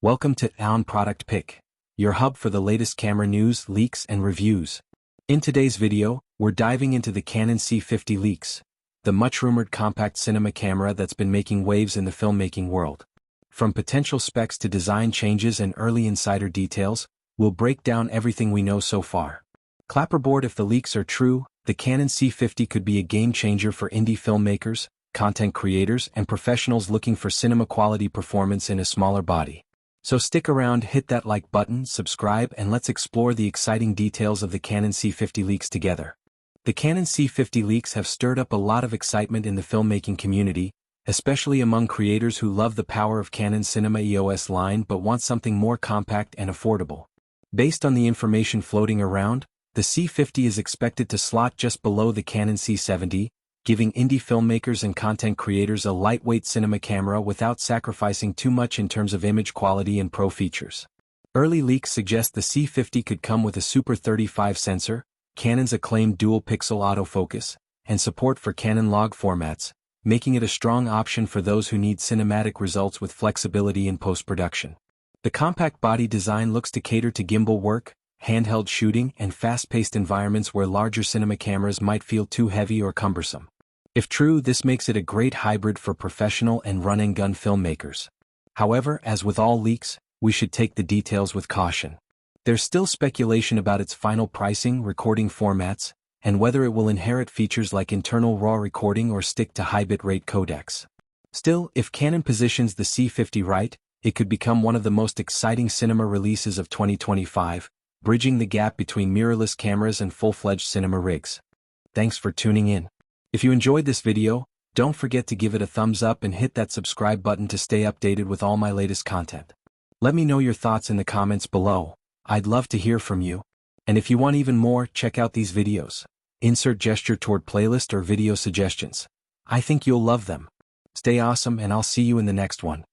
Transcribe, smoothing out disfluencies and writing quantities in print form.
Welcome to On Product Pick, your hub for the latest camera news, leaks, and reviews. In today's video, we're diving into the Canon C50 leaks, the much-rumored compact cinema camera that's been making waves in the filmmaking world. From potential specs to design changes and early insider details, we'll break down everything we know so far. Clapperboard: if the leaks are true, the Canon C50 could be a game-changer for indie filmmakers, content creators, and professionals looking for cinema-quality performance in a smaller body. So stick around, hit that like button, subscribe, and let's explore the exciting details of the Canon C50 leaks together. The Canon C50 leaks have stirred up a lot of excitement in the filmmaking community, especially among creators who love the power of Canon's Cinema EOS line but want something more compact and affordable. Based on the information floating around, the C50 is expected to slot just below the Canon C70, giving indie filmmakers and content creators a lightweight cinema camera without sacrificing too much in terms of image quality and pro features. Early leaks suggest the C50 could come with a Super 35 sensor, Canon's acclaimed dual-pixel autofocus, and support for Canon log formats, making it a strong option for those who need cinematic results with flexibility in post-production. The compact body design looks to cater to gimbal work, handheld shooting, and fast-paced environments where larger cinema cameras might feel too heavy or cumbersome. If true, this makes it a great hybrid for professional and run-and-gun filmmakers. However, as with all leaks, we should take the details with caution. There's still speculation about its final pricing, recording formats, and whether it will inherit features like internal RAW recording or stick to high bitrate codecs. Still, if Canon positions the C50 right, it could become one of the most exciting cinema releases of 2025, bridging the gap between mirrorless cameras and full-fledged cinema rigs. Thanks for tuning in. If you enjoyed this video, don't forget to give it a thumbs up and hit that subscribe button to stay updated with all my latest content. Let me know your thoughts in the comments below. I'd love to hear from you. And if you want even more, check out these videos. Insert gesture toward playlist or video suggestions. I think you'll love them. Stay awesome, and I'll see you in the next one.